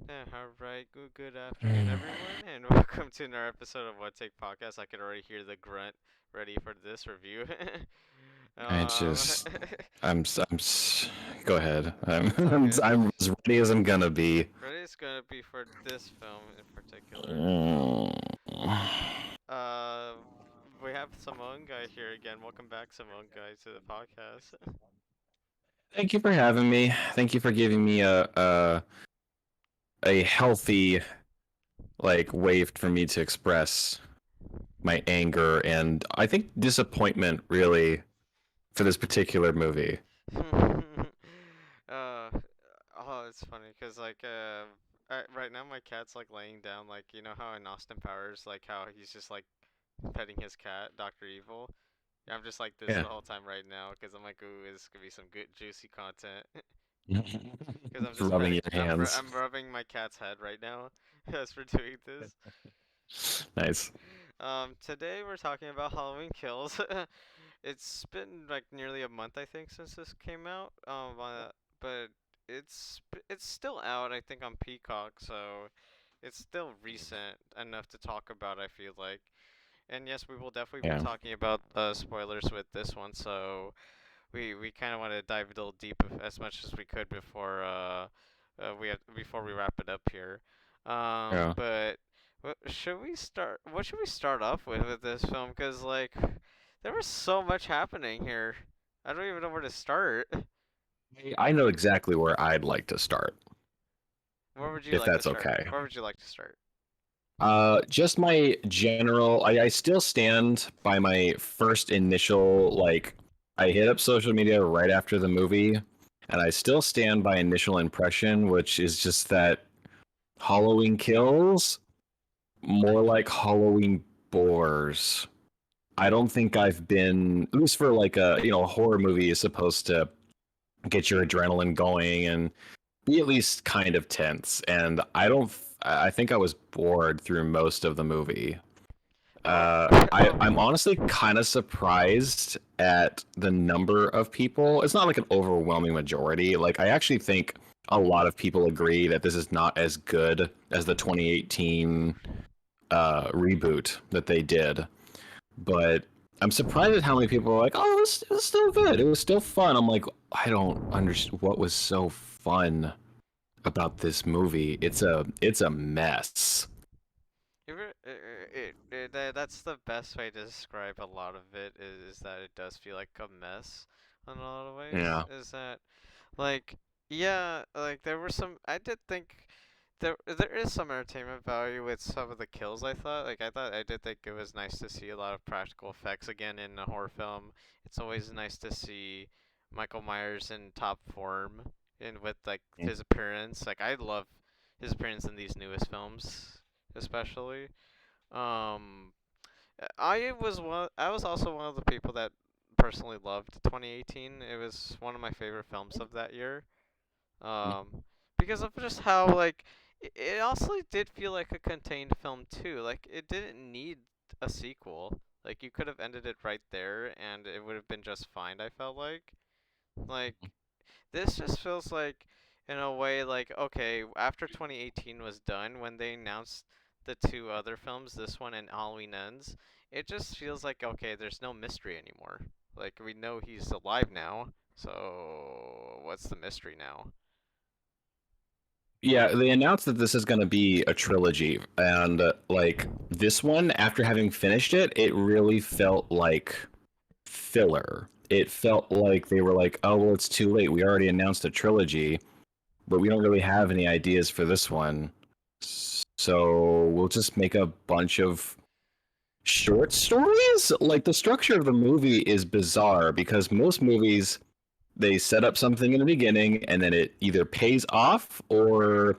All right, good afternoon, everyone, and welcome to another episode of What Take Podcast. I can already hear the grunt ready for this review. I um, just, go ahead. I'm, it's all good. I'm as ready as I'm gonna be. Ready is gonna be for this film in particular. Mm. Uh, we have Samoan Guy here again. Welcome back, Samoan Guy, to the podcast. Thank you for having me. Thank you for giving me a healthy way for me to express my anger and I think disappointment really for this particular movie. uh, oh, it's funny because right now my cat's like laying down, like you know how in Austin Powers, like how he's just like petting his cat, Doctor Evil. Yeah, I'm just like this Yeah. the whole time right now because I'm like, ooh, this could be some good juicy content. Because I'm Just just rubbing petting, your hands. I'm rubbing my cat's head right now as we're doing this. Nice. Today we're talking about Halloween Kills. It's been like nearly a month I think since this came out. But it's still out I think on Peacock, so it's still recent enough to talk about. I feel like. And yes, we will definitely be Yeah. talking about spoilers with this one. So we kind of want to dive a little deep as much as we could before we wrap it up here. Yeah. But what should we start off with this film? Cause like there was so much happening here. I don't even know where to start. I know exactly where I'd like to start, Where would you if like to that's start? okay. Where would you like to start? Just my general. I still stand by my first initial I hit up social media right after the movie, and I still stand by initial impression, which is just that Halloween Kills more like Halloween bores. I don't think I've been, at least for a horror movie is supposed to get your adrenaline going and be at least kind of tense, and I think I was bored through most of the movie. Oh, I'm honestly kind of surprised at the number of people. It's not like an overwhelming majority. Like, I actually think a lot of people agree that this is not as good as the 2018 reboot that they did. But I'm surprised at how many people are like, "Oh, it was still good. It was still fun." I'm like, I don't understand what was so fun about this movie. It's a mess. that's the best way to describe a lot of it is that it does feel like a mess in a lot of ways. Yeah. Is that like yeah, like there were some I did think there is some entertainment value with some of the kills. I did think it was nice to see a lot of practical effects again in a horror film. It's always nice to see Michael Myers in top form and with like his appearance. Like I love his appearance in these newest films, especially. Um, I was also one of the people that personally loved 2018. It was one of my favorite films of that year. Um, because of just how like it also did feel like a contained film too. Like it didn't need a sequel. Like you could have ended it right there and it would have been just fine. I felt like this just feels like in a way like okay after 2018 was done when they announced the two other films, this one and Halloween Ends, it just feels like okay there's no mystery anymore. Like we know he's alive now, so what's the mystery now? Yeah, they announced that this is going to be a trilogy, and this one, after having finished it, it really felt like filler. It felt like they were like, "Oh, well, it's too late. We already announced a trilogy, but we don't really have any ideas for this one. So we'll just make a bunch of short stories." Like, the structure of the movie is bizarre because most movies they set up something in the beginning and then it either pays off or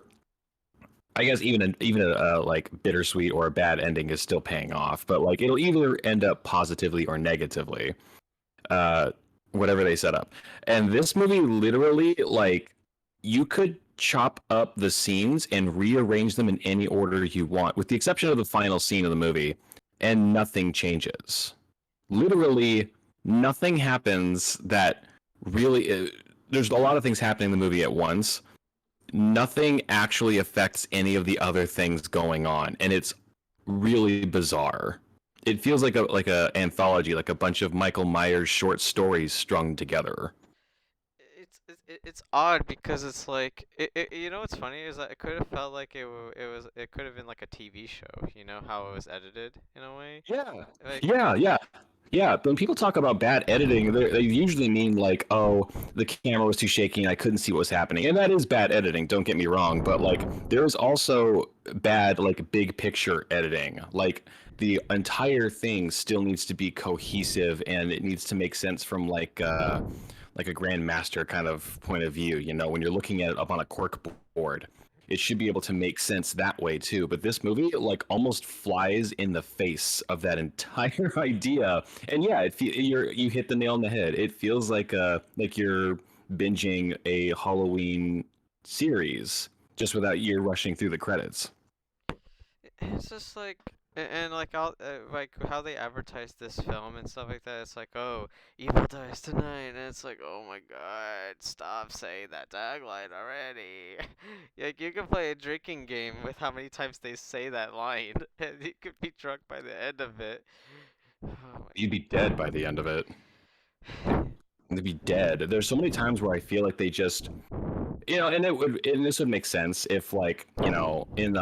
I guess even a like bittersweet or a bad ending is still paying off, but like it'll either end up positively or negatively, uh, whatever they set up. And this movie literally you could chop up the scenes and rearrange them in any order you want, with the exception of the final scene of the movie, and nothing changes. Literally, nothing happens that really. There's a lot of things happening in the movie at once, nothing actually affects any of the other things going on, and it's really bizarre. It feels like a anthology, like a bunch of Michael Myers short stories strung together. It's odd because it's like you know what's funny is that it could have felt like it could have been like a TV show. You know how it was edited in a way. Yeah. Like Yeah, yeah. Yeah, when people talk about bad editing, they usually mean like, oh, the camera was too shaky and I couldn't see what was happening. And that is bad editing, don't get me wrong, but like there's also bad like big picture editing. Like the entire thing still needs to be cohesive and it needs to make sense from like a grandmaster kind of point of view, you know, when you're looking at it up on a cork board it should be able to make sense that way too. But this movie like almost flies in the face of that entire idea. And yeah, you hit the nail on the head. It feels like you're binging a Halloween series just without you rushing through the credits. it's just like and like all like how they advertise this film and stuff like that. It's like, oh, evil dies tonight, and it's like, oh my god, stop saying that tagline already. Like you can play a drinking game with how many times they say that line, and you could be drunk by the end of it. Oh You'd be dead by the end of it. You'd be dead. There's so many times where I feel like they just and this would make sense if like in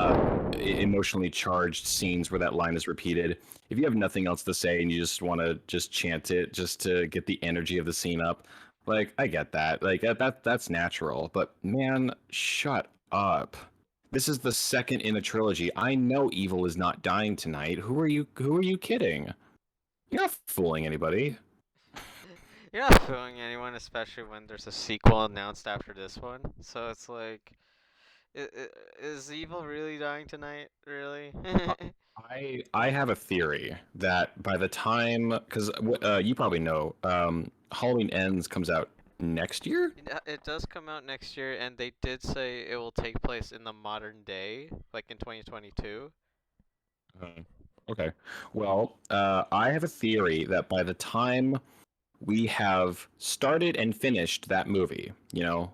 emotionally charged scenes where that line is repeated, if you have nothing else to say and you just want to just chant it just to get the energy of the scene up, like I get that, like that's natural, but man, shut up. This is the second in a trilogy. I know evil is not dying tonight. Who are you kidding? You're not fooling anybody. You're not fooling anyone, especially when there's a sequel announced after this one. So it's like, is evil really dying tonight? Really? I have a theory that by the time, because you probably know, Halloween Ends comes out next year. It does come out next year, and they did say it will take place in the modern day, like in 2022. Uh, okay. Well, I have a theory that by the time we have started and finished that movie,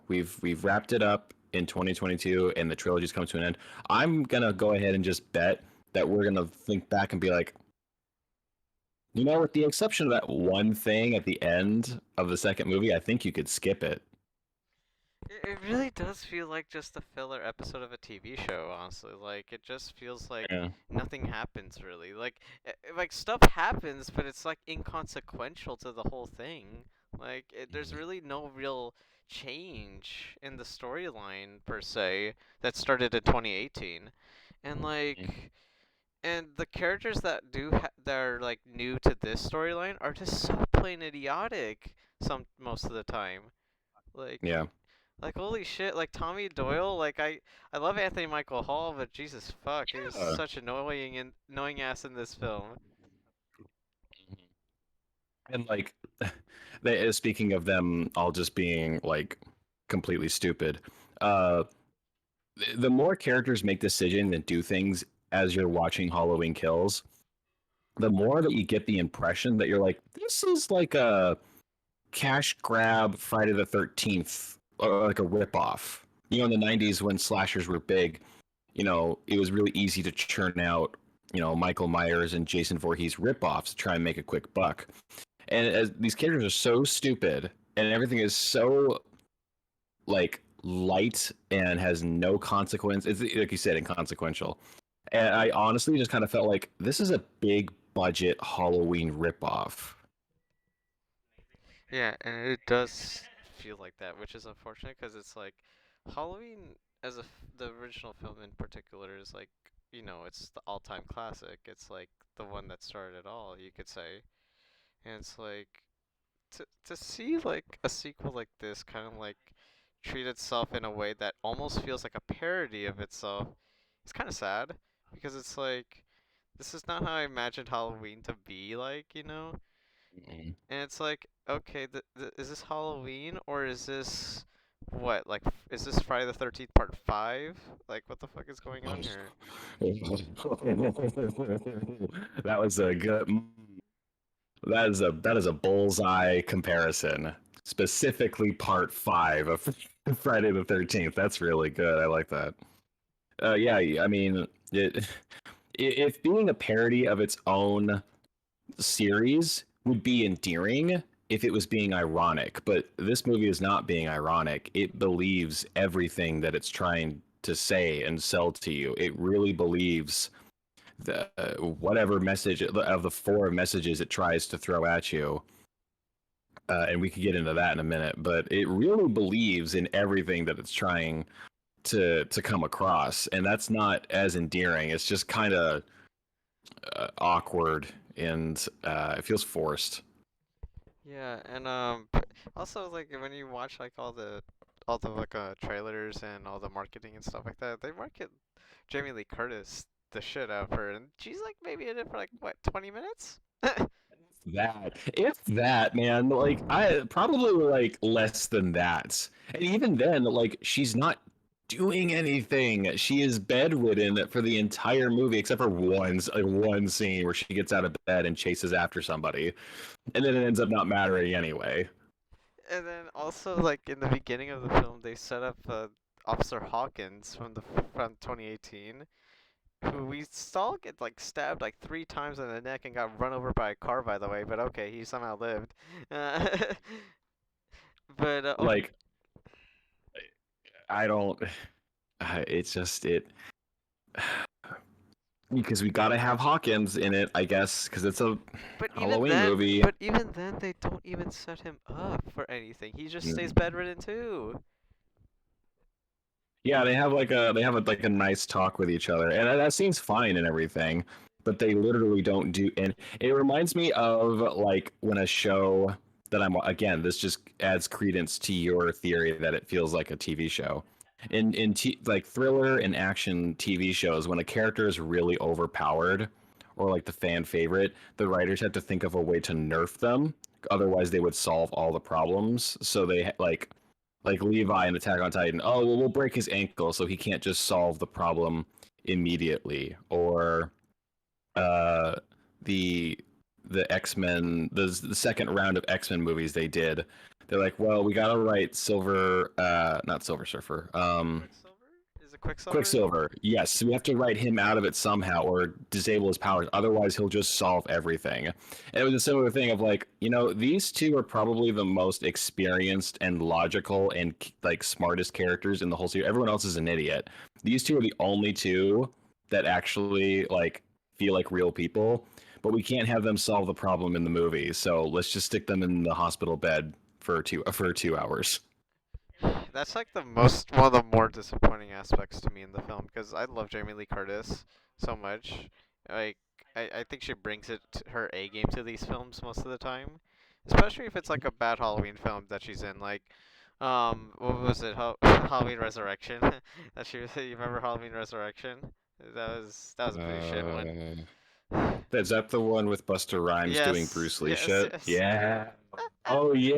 we've wrapped it up in 2022, and the trilogy's come to an end. I'm gonna go ahead and just bet that we're gonna think back and be like, with the exception of that one thing at the end of the second movie, I think you could skip it. It really does feel like just a filler episode of a TV show, honestly. Like it just feels like Yeah. nothing happens really. Like stuff happens, but it's like inconsequential to the whole thing. There's really no real change in the storyline per se that started in 2018. And and the characters that are like new to this storyline are just so plain idiotic most of the time. Like Yeah. like holy shit, like Tommy Doyle, I love Anthony Michael Hall, but Jesus fuck, he was Yeah. such annoying ass in this film. And like, speaking of them all just being like completely stupid, uh, the more characters make decisions and do things as you're watching Halloween Kills, the more that you get the impression that you're like, this is like a cash grab Friday the 13th, or like a ripoff. In the 90s when slashers were big, it was really easy to churn out, Michael Myers and Jason Voorhees ripoffs to try and make a quick buck. And as these characters are so stupid and everything is so like light and has no consequence. It's like you said, inconsequential. And I honestly just kind of felt like this is a big budget Halloween ripoff. Yeah, and it does feel like that, which is unfortunate because it's like Halloween the original film in particular is like, it's the all-time classic. It's like the one that started it all, you could say. And it's like to see like a sequel like this kind of like treat itself in a way that almost feels like a parody of itself. It's kind of sad because it's like this is not how I imagined Halloween to be like. Mhm. And it's like, okay, is this Halloween or is this what? Like, is this Friday the 13th Part 5? Like, what the fuck is going on here? That was a good. That is a bullseye comparison. Specifically, part 5 of. Friday the 13th. That's really good. I like that. Yeah, I mean, if being a parody of its own series would be endearing if it was being ironic, but this movie is not being ironic. It believes everything that it's trying to say and sell to you. It really believes the whatever message of the four messages it tries to throw at you. And we could get into that in a minute, but it really believes in everything that it's trying to come across, and that's not as endearing. It's just kind of awkward, and it feels forced. Yeah, and but also like when you watch like all the like trailers and all the marketing and stuff like that, they market Jamie Lee Curtis the shit out of her, and she's like maybe in it for like what 20 minutes. That if that man, like I probably like less than that, and even then, like she's not doing anything. She is bedridden for the entire movie except for one scene where she gets out of bed and chases after somebody, and then it ends up not mattering anyway. And then also like in the beginning of the film, they set up Officer Hawkins from 2018, who we saw get like stabbed like 3 times in the neck and got run over by a car. By the way, but okay, he somehow lived. Uh, but Like I don't. It's just it because we gotta have Hawkins in it, I guess, because it's a but even Halloween then, movie. but even then, they don't even set him up for anything. He just stays Mm. bedridden too. Yeah, they have like a nice talk with each other, and that seems fine and everything. But they literally don't do, and it reminds me of like when a show that I'm again. This just adds credence to your theory that it feels like a TV show. Like thriller and action TV shows, when a character is really overpowered or like the fan favorite, the writers have to think of a way to nerf them. Otherwise, they would solve all the problems. So they like Levi in Attack on Titan. Oh, well, we'll break his ankle so he can't just solve the problem immediately. Or uh, the X-Men, the second round of X-Men movies they did. They're like, well, we gotta write not Silver Surfer, Quicksilver? Is it Quicksilver? Quicksilver. Yes, we have to write him out of it somehow or disable his powers. Otherwise, he'll just solve everything. And it was a similar thing of like, these two are probably the most experienced and logical and like smartest characters in the whole series. Everyone else is an idiot. These two are the only two that actually like feel like real people. But we can't have them solve the problem in the movie. So let's just stick them in the hospital bed for 2 hours. That's like one of the more disappointing aspects to me in the film because I love Jamie Lee Curtis so much. Like I think she brings her A game to these films most of the time, especially if it's like a bad Halloween film that she's in. Like, what was it? Halloween Resurrection. That she was. You remember Halloween Resurrection? That was a pretty shit one. Uh, Is that the one with Buster Rhymes doing Yes, Bruce Lee yes, shit? yes. Yeah. Oh yeah.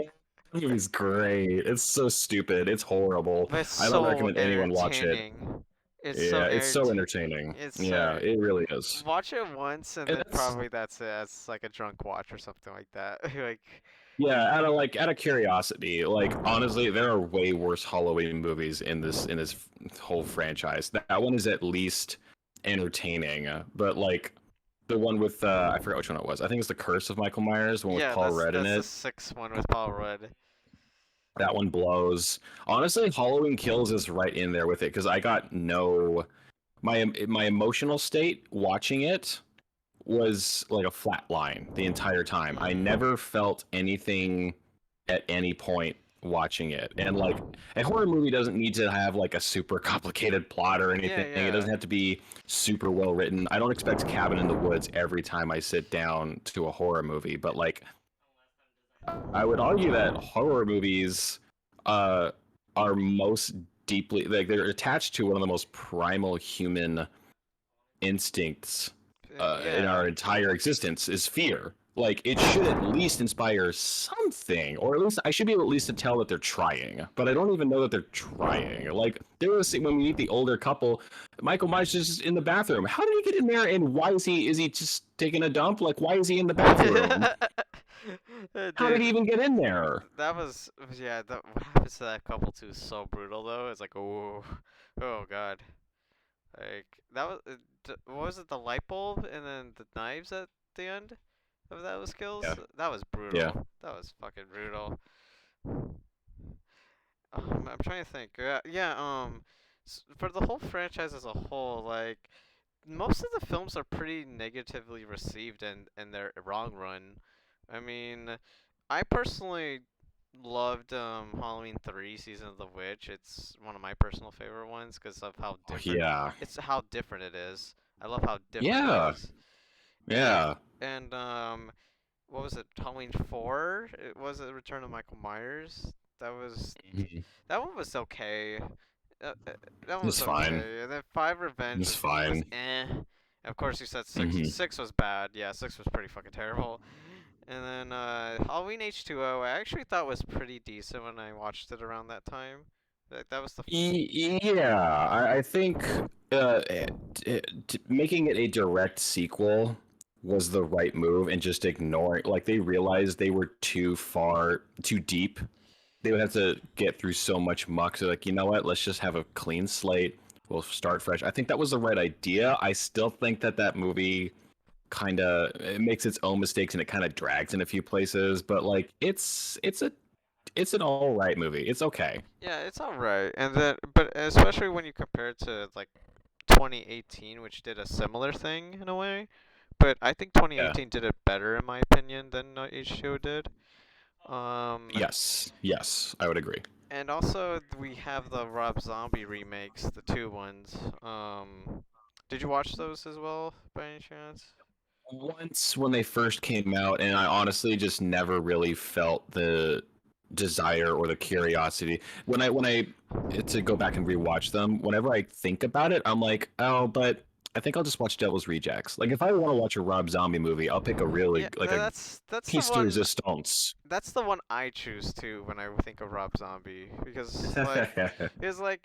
It was great. It's so stupid. It's horrible. But it's I don't so recommend anyone watch it. entertaining. It's so Yeah, it's so entertaining. entertaining. It's Yeah, so it really is. watch it once and And then that's probably that's it. That's like a drunk watch or something like that. Like, yeah, out of curiosity, like honestly, there are way worse Halloween movies in this whole franchise. That one is at least entertaining, but like the one with I forgot which one it was. I think it's The Curse of Michael Myers, the one with yeah, Paul that's Rudd in that's the it. sixth one with Paul Rudd. That one blows. Honestly, Halloween Kills is right in there with it because I got no my emotional state watching it was like a flat line the entire time. I Mm. never felt anything at any point watching it. And like a horror movie doesn't need to have like a super complicated plot or Yeah, anything. It yeah. doesn't have to be super well written. I don't expect Cabin in the Woods every time I sit down to a horror movie, but like I would argue that horror movies uh, are most deeply like they're attached to one of the most primal human instincts in Yeah. our entire existence is fear. Like it should at least inspire something, or at least I should be able at least to tell that they're trying. But I don't even know that they're trying. Like there was when we meet the older couple, Michael Myers is just in the bathroom. How did he get in there? And why is he? Is he just taking a dump? Like why is he in the bathroom? How did he Dude, even get in there? that was yeah. What happens to that couple too is so brutal though. It's like oh, oh god. Like that was what was it? The light bulb and then the knives at the end of those kills. Yeah, That was yeah. brutal. That was fucking brutal. I'm trying to think. Yeah. For the whole franchise as a whole, like most of the films are pretty negatively received in their long run. I mean, I personally loved Halloween 3 Season of the Witch. It's one of my personal favorite ones because of how Oh, different yeah, it's how different it is. I love how different it yeah, is. And yeah. and what was it? Halloween 4? It was a Return of Michael Myers. That was Mhm. that one was okay. Uh, uh, that one was It's fine. okay. And then 5 Revenge It's was fine. eh. And of course you said 6 Hmm. 6 was bad. Yeah, 6 was pretty fucking terrible. And then Halloween H2O I actually thought was pretty decent when I watched it around that time. That was the Yeah, I think making it a direct sequel was the right move, and just ignoring, like, they realized they were too far, too deep. They would have to get through so much muck. So, like, you know what? Let's just have a clean slate. We'll start fresh. I think that was the right idea. I still think that that movie kind of it makes its own mistakes and it kind of drags in a few places, but like it's an all right movie. It's okay. yeah, it's alright. And then but especially when you compare it to like 2018 which did a similar thing in a way. But I think Yeah. 2018 did it better in my opinion than H2O did. Um Yes. Yes. I would agree. and also we have the Rob Zombie remakes, the two ones. Did you watch those as well by any chance? Once when they first came out, and I honestly just never really felt the desire or the curiosity. When I to go back and rewatch them, whenever I think about it, I'm like, oh, but I think I'll just watch Devil's Rejects. Like, if I want to watch a Rob Zombie movie, I'll pick a really Yeah, like a that's the piece de one. resistance. That's the one I choose too when I think of Rob Zombie because like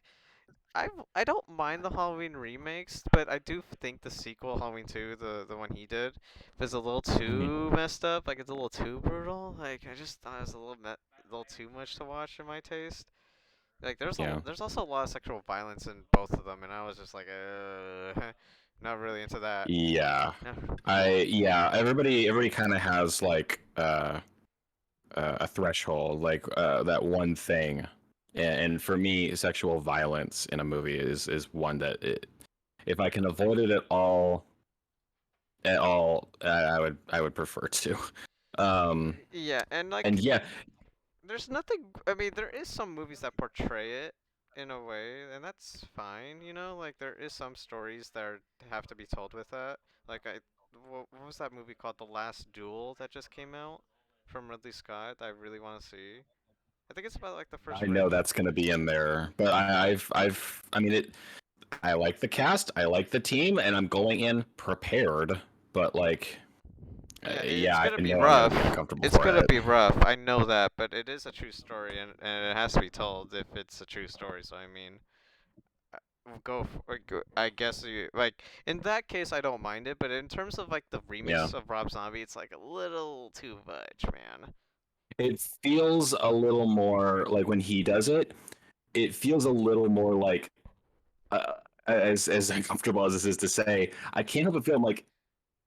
I don't mind the Halloween remakes, but I do think the sequel Halloween 2, the one he did, was a little Mhm. too messed up. Like it's a little too brutal. Like I just thought it was a little too much to watch in my taste. Like Yeah. there's also a lot of sexual violence in both of them, and I was just like, not really into that. Yeah. No. Yeah, everybody kind of has like a threshold, like that one thing. And for me, sexual violence in a movie is one that if I can avoid it I would prefer to. Um, Yeah, and and like yeah, there's nothing. I mean, there is some movies that portray it in a way, and that's fine. You know, like there is some stories that have to be told with that. Like what was that movie called? The Last Duel that just came out from Ridley Scott. That I really want to see. I think it's about like the first I know rich. that's gonna be in there, but I mean it. I like the cast, I like the team, and I'm going in prepared. But like, Yeah, it's yeah, I gonna be know I'm gonna rough. be uncomfortable It's for gonna it. be rough. I know that, but it is a true story, and it has to be told if it's a true story. So I mean, I guess you like in that case I don't mind it, but in terms of like the Yeah. remix of Rob Zombie, it's like a little too much, man. It feels a little more like when he does it, it feels a little more like uh, as uncomfortable as this is to say, I can't help but feel like,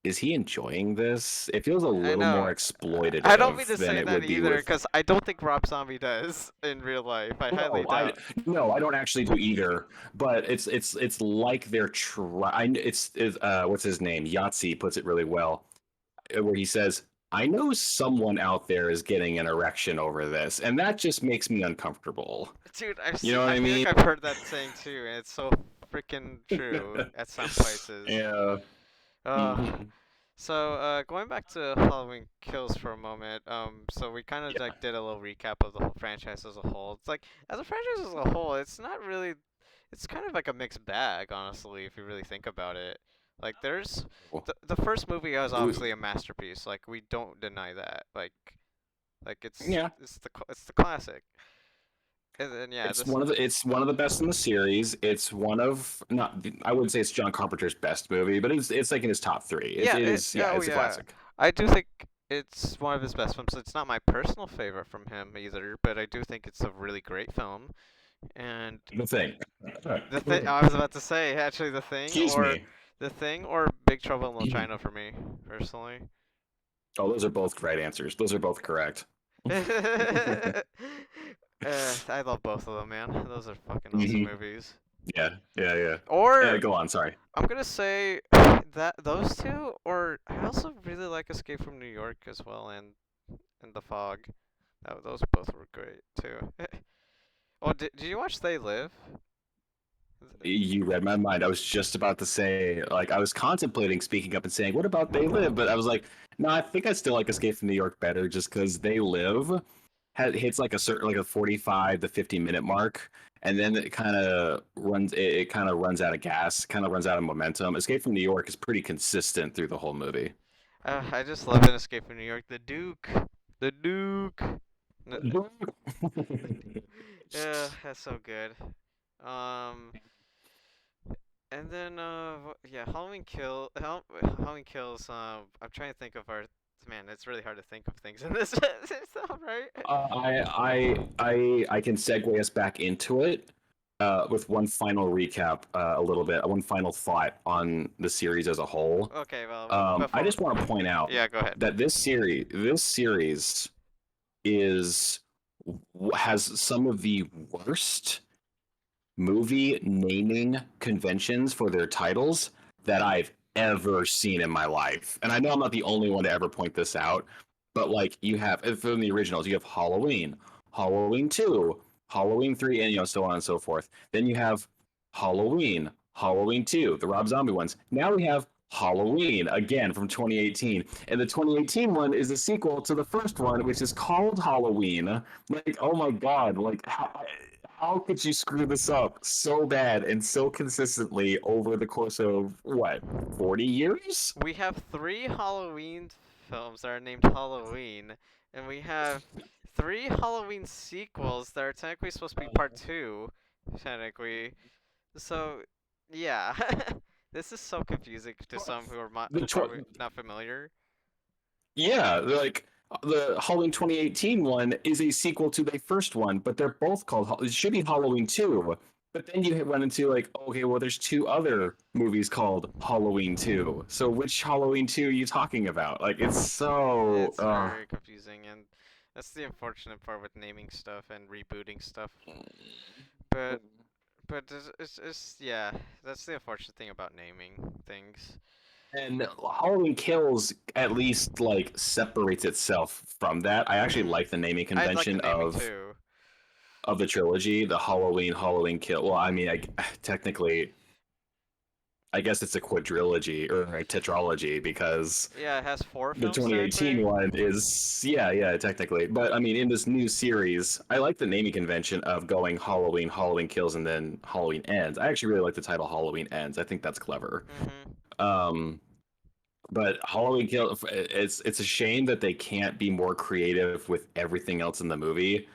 is he enjoying this? It feels a I little more know. I don't mean exploitative to than say it that would be either, with. because I don't think Rob Zombie does in real life. I highly No, I doubt. no, I don't actually do either. But it's like they're trying. It's what's his name? Yahtzee puts it really well, where he says, "I know someone out there is getting an erection over this, and that just makes me uncomfortable." Dude, You know what I I feel like mean? I've heard that saying too, and it's so freaking true at some places. Yeah. Uh, Hmm. so going back to Halloween Kills for a moment, so we kind of Yeah. like did a little recap of the whole franchise as a whole. It's like as a franchise as a whole, it's not really, it's kind of like a mixed bag, honestly, if you really think about it. Like there's the first movie was obviously a masterpiece. Like we don't deny that. Like Yeah. it's the classic. And then yeah, this It's one of the best in the series. It's one of not I wouldn't say it's John Carpenter's best movie, but it's like in his top three. yeah, It is, yeah, oh it's a yeah. classic. I do think it's one of his best films. It's not my personal favorite from him either, but I do think it's a really great film. And The Thing. the thing I was about to say, actually, Excuse me. The Thing or Big Trouble in Little China for me personally. Oh, those are both right answers. Those are both correct. I love both of them, man. Those are fucking awesome Hmm. movies. Yeah, yeah, yeah. Or Go on. Sorry. I'm gonna say that those two, or I also really like Escape from New York as well, and The Fog. Those both were great too. Oh, did you watch They Live? You read my mind. I was just about to say, like, I was contemplating speaking up and saying, "What about They Live?" But I was like, no, I think I still like Escape from New York better, just because They Live hits like a certain like a 45 to 50 minute mark, and then it kind of runs. It kind of runs out of gas, kind of runs out of momentum. Escape from New York is pretty consistent through the whole movie. I just love in Escape from New York. The Duke, the Duke. Yeah, that's so good. Um, and then yeah, Halloween Kills. I'm trying to think of our man. It's really hard to think of things in this stuff, right? I can segue us back into it with one final recap, a little bit, one final thought on the series as a whole. Okay, well, I before, just want to point out yeah, go ahead. that this series is has some of the worst movie naming conventions for their titles that I've ever seen in my life. And I know I'm not the only one to ever point this out, but like you have from the originals, you have Halloween, Halloween 2, Halloween 3, and so on and so forth. Then you have Halloween, Halloween 2, the Rob Zombie ones. Now we have Halloween again from 2018. And the 2018 one is a sequel to the first one, which is called Halloween. Like, oh my god, like how could you screw this up so bad and so consistently over the course of what, 40 years? We have three Halloween films that are named Halloween, and we have three Halloween sequels that are technically supposed to be part two, technically. So, yeah, this is so confusing to some who The are probably not familiar. Yeah, like the Halloween 2018 one is a sequel to the first one, but they're both called. It should be Halloween 2. But then you run into like, okay, well, there's two other movies called Halloween 2. So which Halloween 2 are you talking about? Like, it's so. It's very confusing, and that's the unfortunate part with naming stuff and rebooting stuff. But it's yeah, that's the unfortunate thing about naming things. And Halloween Kills at least like separates itself from that. I actually Mhm. like the naming I like the convention naming too. of the trilogy, the Halloween Kill. Well, I mean, technically, I guess it's a quadrilogy or a tetralogy because Yeah, it has four the films 2018 technically. one is yeah, technically. But I mean, in this new series, I like the naming convention of going Halloween Kills, and then Halloween Ends. I actually really like the title Halloween Ends. I think that's clever. Mhm. Um, but Halloween Kill, it's a shame that they can't be more creative with everything else in the movie.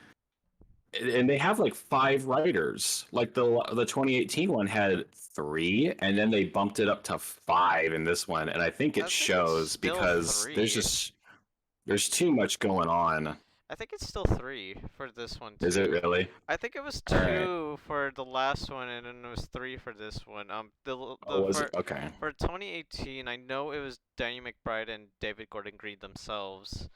And they have like five writers. Like the 2018 one had three, and then they bumped it up to five in this one. And I think it I think it's shows still because three. there's too much going on. I think it's still three for this one Is it too. really? I think it was All right. two for the last one, and then it was three for this one. Oh, was it? Okay. For 2018, I know it was Danny McBride and David Gordon Green themselves.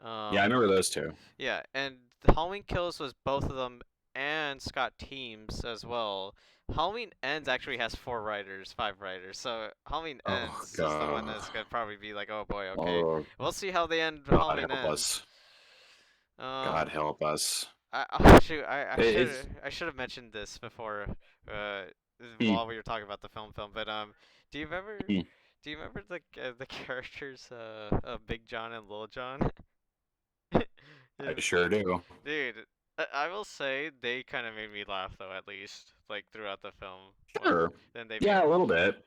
Yeah, I Um, remember those two. yeah, and Halloween Kills was both of them, and Scott Teems as well. Halloween Ends actually has four writers, five writers. So Halloween Oh Ends is the one god. that's gonna probably be like, oh boy, okay, Oh, we'll see how they end God Halloween help Ends. us. Um, God help us. oh, shoot, It's I should have mentioned this before, uh, hmm, while we were talking about the film. But do you remember, hmm. do you remember the characters, Big John and Little John? Yeah, I sure do. dude, I will say they kind of made me laugh though, at least like throughout the film. Well, Sure. then they made, Yeah, a little bit.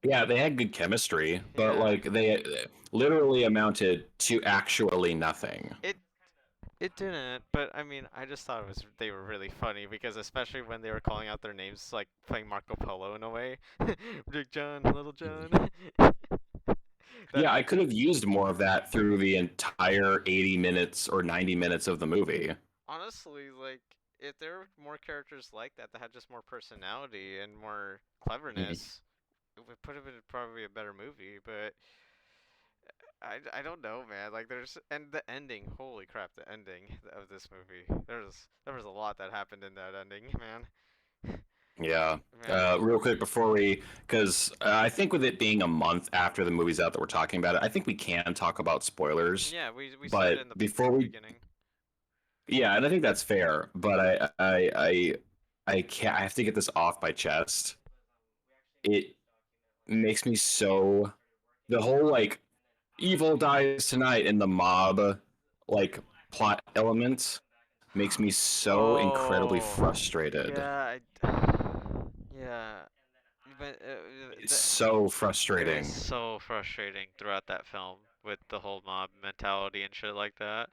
Yeah, they had good chemistry, but yeah, like they literally amounted to actually nothing. it it didn't, but I mean, I just thought it was they were really funny because especially when they were calling out their names like playing Marco Polo in a way, Big John, Little John. That Yeah, I could have used more of that through the entire 80 minutes or 90 minutes of the movie. honestly, like, if there were more characters like that had just more personality and more cleverness, it would put have been probably a better movie. But I don't know, man. Like, there's and the ending. Holy crap, the ending of this movie. There was a lot that happened in that ending, man. Yeah. Man, Real quick before we, because I think with it being a month after the movie's out that we're talking about it, I think we can talk about spoilers. yeah, we said it But in the before we, beginning. yeah, and I think that's fair. But I can't. I have to get this off my chest. It makes me so the whole like evil dies tonight in the mob like plot element makes me so incredibly Oh, frustrated. yeah, yeah, but It's so it was frustrating. so frustrating throughout that film with the whole mob mentality and shit like that.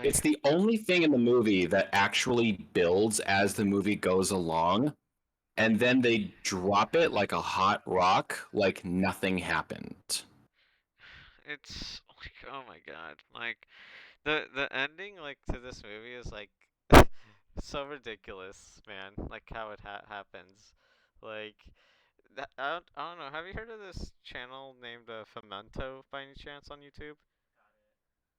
It's Like, the only thing in the movie that actually builds as the movie goes along, and then they drop it like a hot rock, like nothing happened. it's like, oh my god, like the ending like to this movie is like so ridiculous, man. Like how it happens, like. I don't know. Have you heard of this channel named Femento by any chance on YouTube?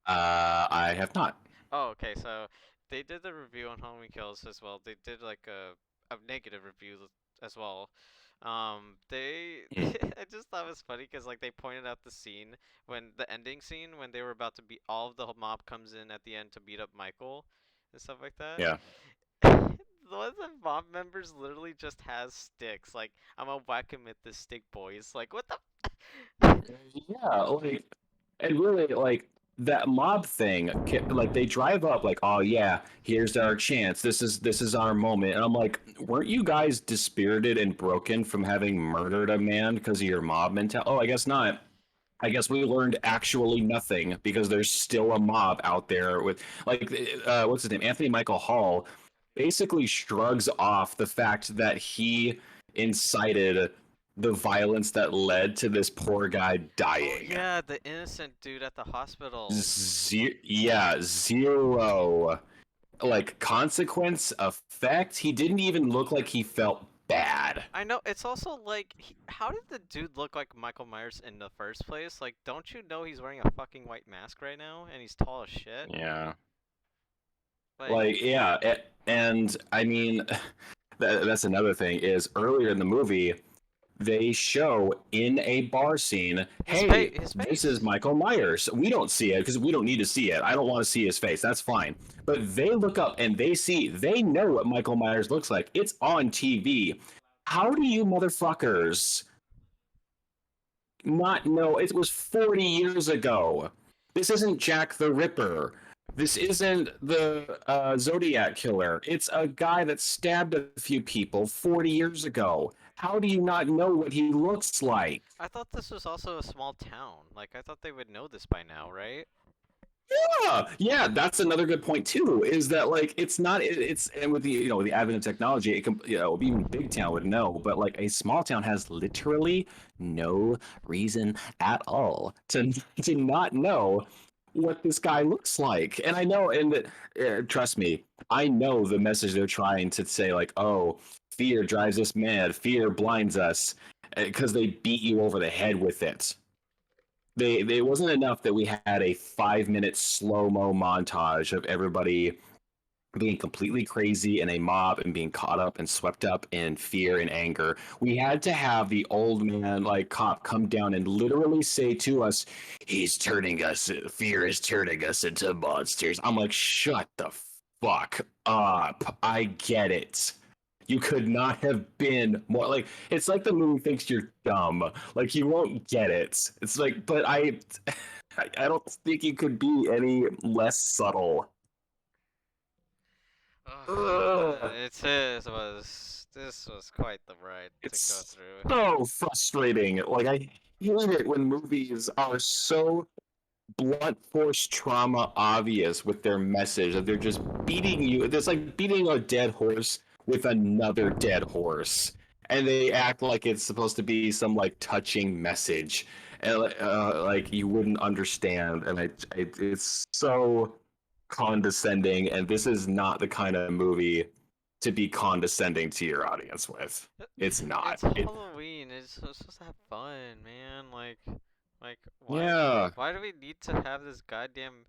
I have not. Oh, okay. So they did the review on Halloween Kills as well. They did like a negative review as well. They Hmm. I just thought it was funny because like they pointed out the scene when the ending scene when they were about to be all of the mob comes in at the end to beat up Michael and stuff like that. Yeah. One of the mob members literally just has sticks. Like I'm gonna whack him with this stick, boys. Like what the? Yeah, like, and really, like, that mob thing, like, they drive up, like, oh, yeah, here's our chance. This is our moment. And I'm like, weren't you guys dispirited and broken from having murdered a man because of your mob mentality? Oh, I guess not. I guess we learned actually nothing because there's still a mob out there with like what's his name? Anthony Michael Hall basically shrugs off the fact that he incited the violence that led to this poor guy Oh dying. yeah, the innocent dude at the hospital. Yeah, zero like consequence effect. He didn't even look like he felt bad. I know. It's also like, how did the dude look like Michael Myers in the first place? Like, don't you know he's wearing a fucking white mask right now and he's tall as shit? Yeah. Like, Like, yeah, and I mean, that's another thing is earlier in the movie they show in a bar scene, hey, his this is face. Michael Myers. We don't see it because we don't need to see it. I don't want to see his face. That's fine. But they look up and they know what Michael Myers looks like. It's on TV. How do you motherfuckers not know? It was 40 years ago. This isn't Jack the Ripper. This isn't the Zodiac killer. It's a guy that stabbed a few people 40 years ago. How do you not know what he looks like? I thought this was also a small town. Like, I thought they would know this by now, right? Yeah, that's another good point too. Is that like it's not it's and with the the advent of technology, it can even big town would know, but like a small town has literally no reason at all to to not know what this guy looks like. And I know, and trust me, I know the message they're trying to say, like, oh, fear drives us mad, fear blinds us, because they beat you over the head with it. They it wasn't enough that we had a 5 minute slow mo montage of everybody being completely crazy in a mob and being caught up and swept up in fear and anger. We had to have the old man like cop come down and literally say to us, "He's turning us. Fear is turning us into monsters." I'm like, shut the fuck up. I get it. You could not have been more like it's like the movie thinks you're dumb. Like you won't get it. It's like, but I don't think you could be any less subtle. Ugh. This was quite the ride to go It's through. so frustrating. Like I hate it when movies are so blunt force trauma obvious with their message that they're just beating you. It's like beating a dead horse with another dead horse. and they act like it's supposed to be some like touching message, and like you wouldn't understand, and it's so condescending, and this is not the kind of movie to be condescending to your audience with. It's not. It's Halloween. It's supposed to have fun, man. Like Yeah. why do we need to have this goddamn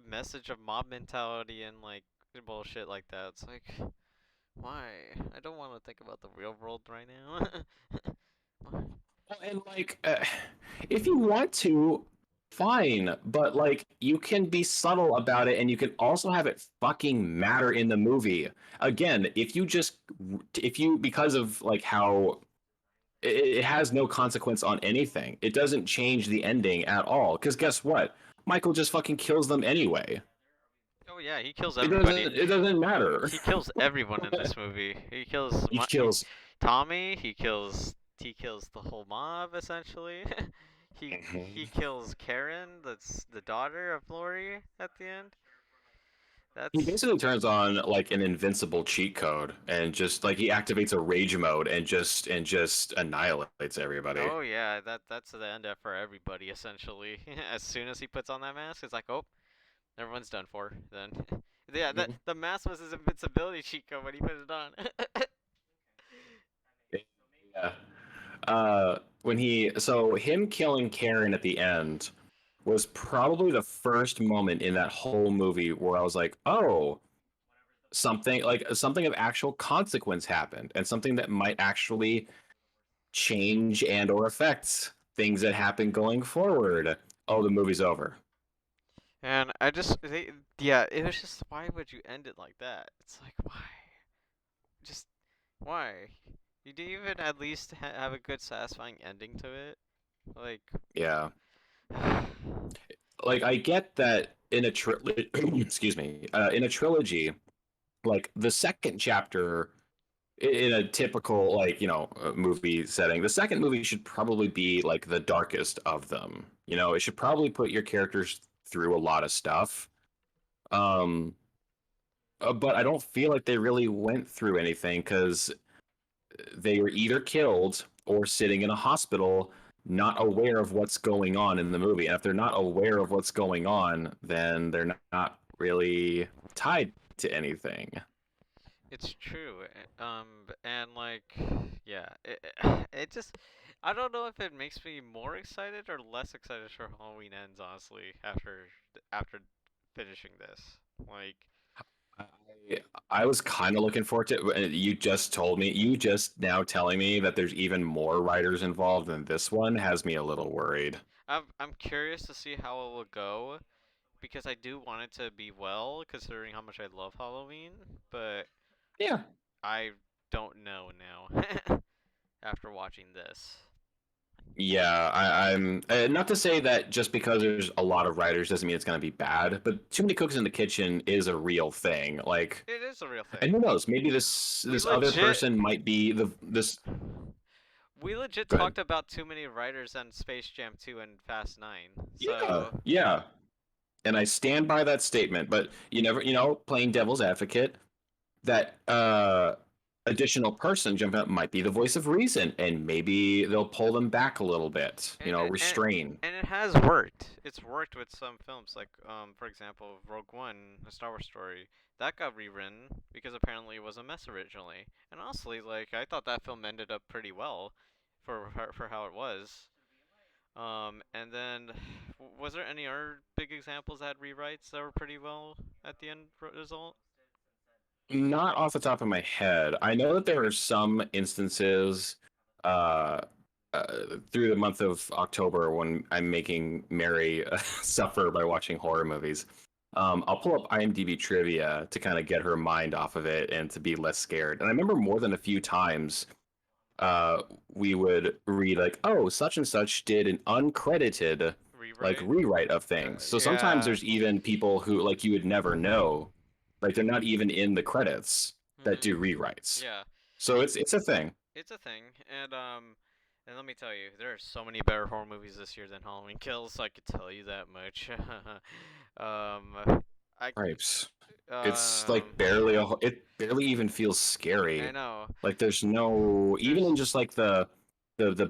message of mob mentality and like bullshit like that? It's like why? I don't want to think about the real world right now. Well, and like, if you want to, fine, but like, you can be subtle about it, and you can also have it fucking matter in the movie. Again, if you, because of like how it has no consequence on anything, it doesn't change the ending at all. Because guess what? Michael just fucking kills them anyway. Oh yeah, he kills It everybody. doesn't. It doesn't matter. He kills everyone in this movie. He kills. Tommy. He kills the whole mob essentially. he kills Karen. That's the daughter of Lori at the end. He That's basically turns on like an invincible cheat code and just like he activates a rage mode and just annihilates everybody. oh yeah, that's the end for everybody essentially. As soon as he puts on that mask, it's like oh everyone's done for then. Yeah, Mhm. the mask was his invincibility cheat code when he put it on. Yeah. When he so him killing Karen at the end was probably the first moment in that whole movie where I was like, oh, something of actual consequence happened and something that might actually change and or affect things that happen going forward. Oh, the movie's over. And I just yeah, it was just why would you end it like that? It's like why? Just why? You didn't even at least have a good satisfying ending to it. Like Yeah. Like I get that in a excuse me, in a trilogy, like the second chapter in a typical like movie setting, the second movie should probably be like the darkest of them. It should probably put your characters through a lot of stuff. Um, but I don't feel like they really went through anything because they were either killed or sitting in a hospital, not aware of what's going on in the movie. And if they're not aware of what's going on, then they're not really tied to anything. it's true. And like yeah, it just I don't know if it makes me more excited or less excited for Halloween Ends honestly after finishing this. Like I, I was kind of looking forward to it. You just now telling me that there's even more writers involved than this one has me a little worried. I'm curious to see how it will go because I do want it to be well considering how much I love Halloween, but Yeah. I don't know now after watching this. Yeah, I'm not to say that just because there's a lot of writers doesn't mean it's going to be bad, but too many cooks in the kitchen is a real thing. Like, It is a real and thing. who knows? Maybe this We this other legit person might be the this. we legit Go ahead. talked about too many writers on Space Jam 2 and Fast 9. Yeah, So, yeah, and I stand by that statement. But you never, playing devil's advocate, that additional person jumping up might be the voice of reason, and maybe they'll pull them back a little bit. and it, and Restrain. and it has worked. It's worked with some films like for example, Rogue One, a Star Wars story. That got rewritten because apparently it was a mess originally. And honestly, like I thought that film ended up pretty well for how it was. And then was there any other big examples that had rewrites that were pretty well at the end result? Not off the top of my head. I know that there are some instances uh, through the month of October when I'm making Mary suffer by watching horror movies. I'll pull up IMDb trivia to kind of get her mind off of it and to be less scared. And I remember more than a few times uh, we would read like, "Oh, such and such did an uncredited like Rewrite? rewrite of things." So sometimes Yeah. there's even people who like you would never know, like they're not even in the credits that do Mhm. rewrites. Yeah. So it's a thing. It's a thing, and let me tell you, there are so many better horror movies this year than Halloween Kills. I could tell you that much. um, I Cripes. It's um like barely it barely even feels I scary. know. Like there's no even in There's just like the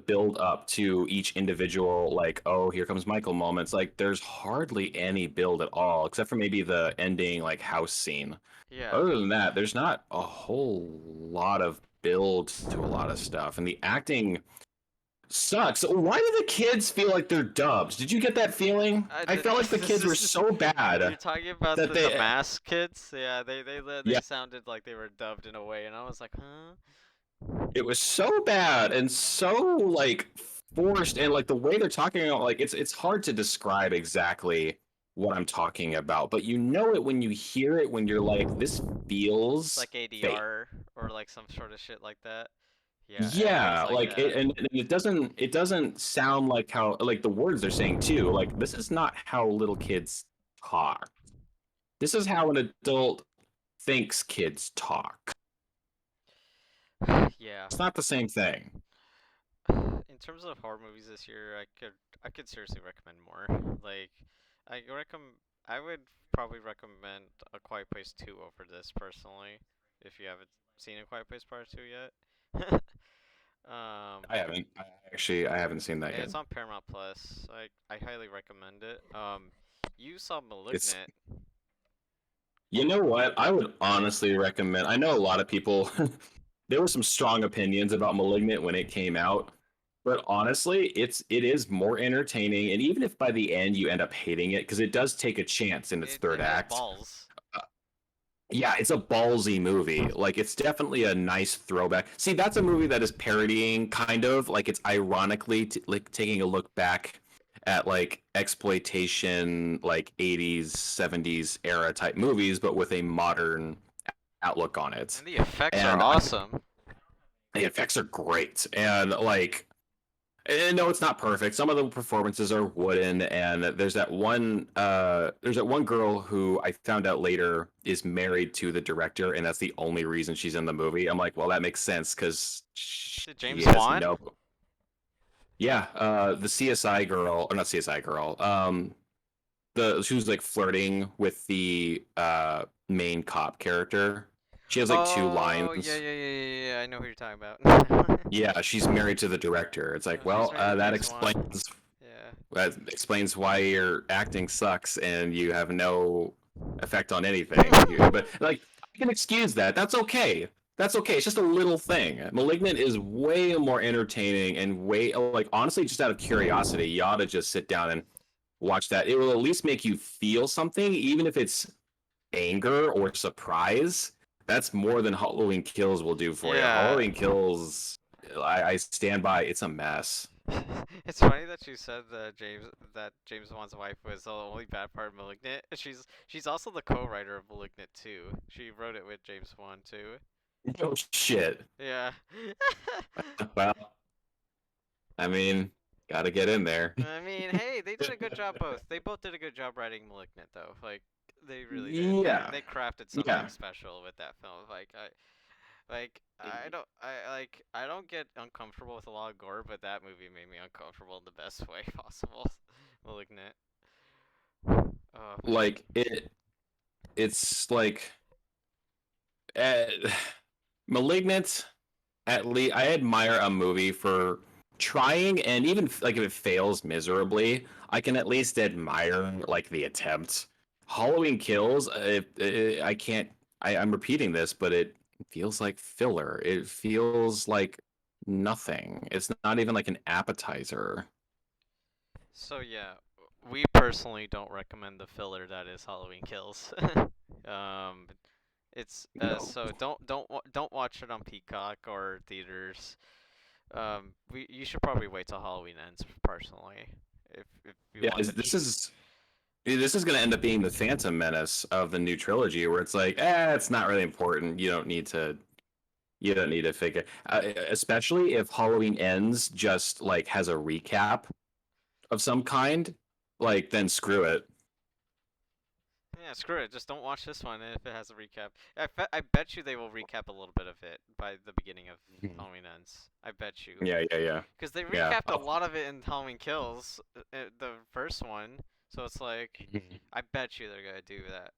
build up to each individual like oh here comes Michael moments like there's hardly any build at all except for maybe the ending like house scene. yeah. Other than that, there's not a whole lot of build to a lot of stuff, and the acting sucks. Why do the kids feel like they're dubbed? Did you get that feeling? I felt like the kids were so You're bad talking about that the they mask kids? Yeah, they yeah, sounded like they were dubbed in a way, and I was like, huh? it was so bad and so like forced and like the way they're talking about like it's hard to describe exactly what I'm talking about, but you know it when you hear it when you're like this feels Like fake. ADR or like some sort of shit like that. Yeah, it feels Yeah, like like that. and it doesn't sound like how like the words they're saying too. Like this is not how little kids talk. This is how an adult thinks kids talk. Yeah. It's not the same thing. In terms of horror movies this year, I could seriously recommend more. Like, I recommend I would probably recommend A Quiet Place 2 over this personally, if you haven't seen A Quiet Place Part 2 yet. I haven't. I haven't seen that yet. It's on Paramount Plus. I highly recommend it. You saw It's Malignant. you know what? I would honestly recommend. I know a lot of people. There were some strong opinions about *Malignant* when it came out, but honestly, it is more entertaining. And even if by the end you end up hating it, because it does take a chance in its It third has act. balls. Yeah, it's a ballsy movie. Like it's definitely a nice throwback. See, that's a movie that is parodying kind of like it's ironically like taking a look back at like exploitation like 80s, 70s era type movies but with a modern outlook on it. And the effects are And awesome. the effects are great. And like and no, it's not perfect. Some of the performances are wooden, and there's that one girl who I found out later is married to the director, and that's the only reason she's in the movie. I'm like, well, that makes sense because Is it James she has Wan? no. Yeah, the CSI girl, or not CSI girl, the she was like flirting with the main cop character. She has like two Oh, lines. yeah. I know who you're talking about. Yeah, she's married to the director. It's like, She's well, married to that James Wan. explains Yeah. that explains why your acting sucks and you have no effect on anything. But like, I can excuse that. That's okay. That's okay. It's just a little thing. *Malignant* is way more entertaining and way like honestly, just out of curiosity, you ought to just sit down and watch that. It will at least make you feel something, even if it's anger or surprise. That's more than *Halloween Kills* will do for you. Yeah. *Halloween Kills*, I stand by. It's a mess. It's funny that you said that James Wan's wife was the only bad part of *Malignant*. She's also the co-writer of *Malignant* too. She wrote it with James Wan too. No shit. Yeah. Well, I mean, gotta get in there. I mean, hey, they did a good job both. They both did a good job writing *Malignant* though. Like they really did. Yeah, They crafted something yeah. special with that film. I don't get uncomfortable with a lot of gore, but that movie made me uncomfortable in the best way possible. *Malignant*. Oh man. Like it's like uh, *Malignant*. At least I admire a movie for trying, and even like if it fails miserably, I can at least admire like the attempt. *Halloween Kills*. I can't. I'm repeating this, but it feels like filler. It feels like nothing. It's not even like an appetizer. So yeah, we personally don't recommend the filler that is *Halloween Kills*. um, it's No. so don't watch it on Peacock or theaters. We you should probably wait till Halloween ends personally if you Yeah, want to. this is going to end up being the Phantom Menace of the new trilogy, where it's like, it's not really important. You don't need to figure. Especially if Halloween Ends just like has a recap of some kind, like then screw it. Yeah, screw it. Just don't watch this one if it has a recap. I bet you they will recap a little bit of it by the beginning of Mhm. Halloween Ends. I bet you. Yeah, yeah, yeah, Because they yeah. recapped a Oh. lot of it in Halloween Kills, the first one. So it's like, I bet you they're gonna do that.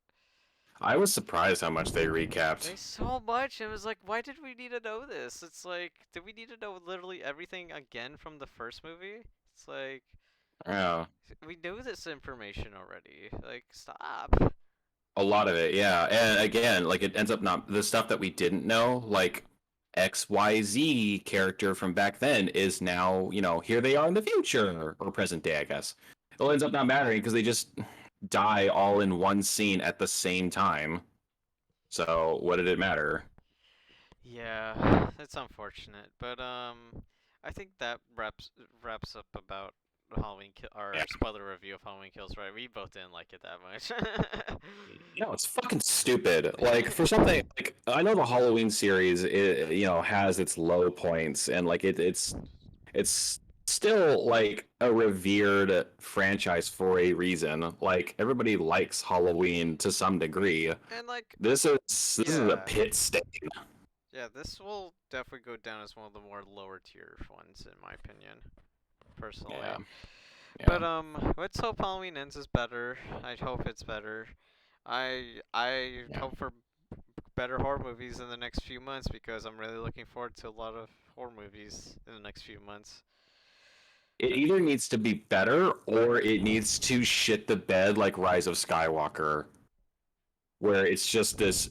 I was surprised how much they recapped. They so much. It was like, why did we need to know this? It's like, did we need to know literally everything again from the first movie? It's like, Yeah, we know this information already. Like, stop. a lot of it, yeah. And again, like it ends up not the stuff that we didn't know, like XYZ character from back then is now, here they are in the future or present day, I guess. It ends up not mattering because they just die all in one scene at the same time. So what did it matter? Yeah, it's unfortunate, but I think that wraps up about Yeah. our spoiler review of Halloween Kills. Right, we both didn't like it that much. It's fucking stupid. Like for something like I know the Halloween series, has its low points and like it's still like a revered franchise for a reason. Like everybody likes Halloween to some degree. And like, This is a yeah, pit stain. yeah, this will definitely go down as one of the more lower tier ones in my opinion, Yeah, personally. yeah, But let's hope Halloween Ends is better. I hope it's better. I yeah. hope for better horror movies in the next few months because I'm really looking forward to a lot of horror movies in the next few months. It either needs to be better or it needs to shit the bed like Rise of Skywalker, where it's just this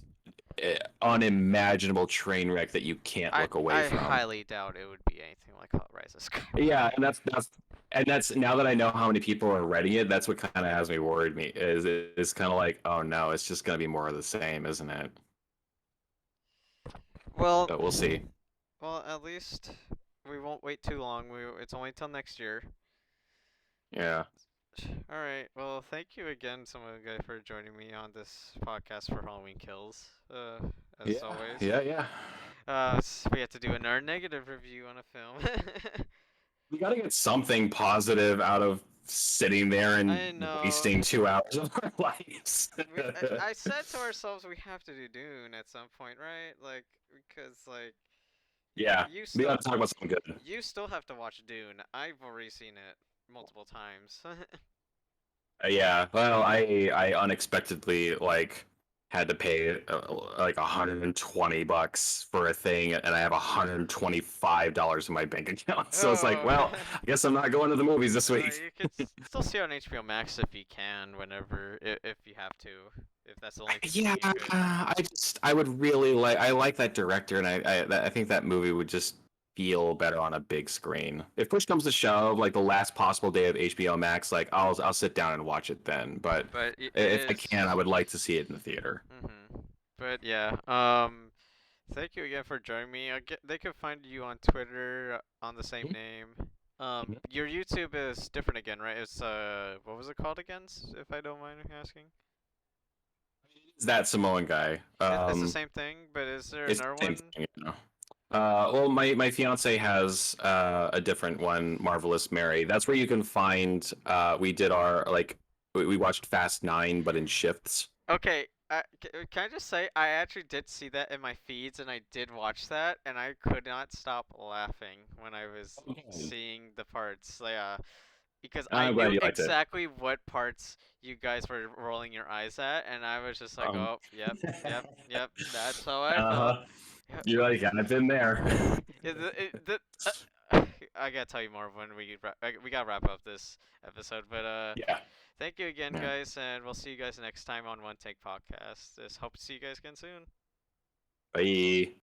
unimaginable train wreck that you can't I look away I from. highly doubt it would be anything like Rise of Yeah, Skywalker. and that's now that I know how many people are writing it, that's what kind of has me worried. Me is it's kind of like, oh no, it's just gonna be more of the same, isn't it? Well, But we'll see. well, at least we won't wait too long. It's only till next year. Yeah, All right. Well, thank you again, Samoan Guy, for joining me on this podcast for Halloween Kills. As yeah, always. yeah, yeah. We have to do another negative review on a film. We got to get something positive out of sitting there and I know. wasting 2 hours of our lives. I said to ourselves we have to do Dune at some point, right? Like because like Yeah, you we got still to talk about something good. you still have to watch Dune. I've already seen it multiple times. Yeah, well, I unexpectedly like had to pay like $120 for a thing, and I have $125 in my bank account. So it's like, Oh. well, I guess I'm not going to the movies this week. You could still see it on HBO Max if you can, whenever, if you have to, if that's the only thing Yeah, you could. I would really I like that director, and I think that movie would just feel better on a big screen. If push comes to shove, like the last possible day of HBO Max, like I'll sit down and watch it then. But But it if I is. can, I would like to see it in the theater. But yeah. Thank you again for joining me. They can find you on Twitter on the same name. Mhm. Your YouTube is different again, right? It's what was it called again? If I don't mind asking. Is that Samoan guy? It's the same thing, but is there It's another the same one? thing. Well, my fiance has a different one, Marvelous Mary. That's where you can find. We did our like we watched Fast Nine, but in shifts. Okay, can I just say I actually did see that in my feeds and I did watch that and I could not stop laughing when I was Okay. seeing the parts. Yeah, because I I'm glad knew you liked it. exactly what parts you guys were rolling your eyes at and I was just like, Um, "Oh, yep, yep, yep, that's how I felt." uh-huh. Yeah, You're like, yeah, I've been there. I gotta tell you more when we gotta wrap up this episode, but Yeah. thank you again, Yeah. guys, and we'll see you guys next time on One Take Podcast. Just hope to see you guys again soon. Bye.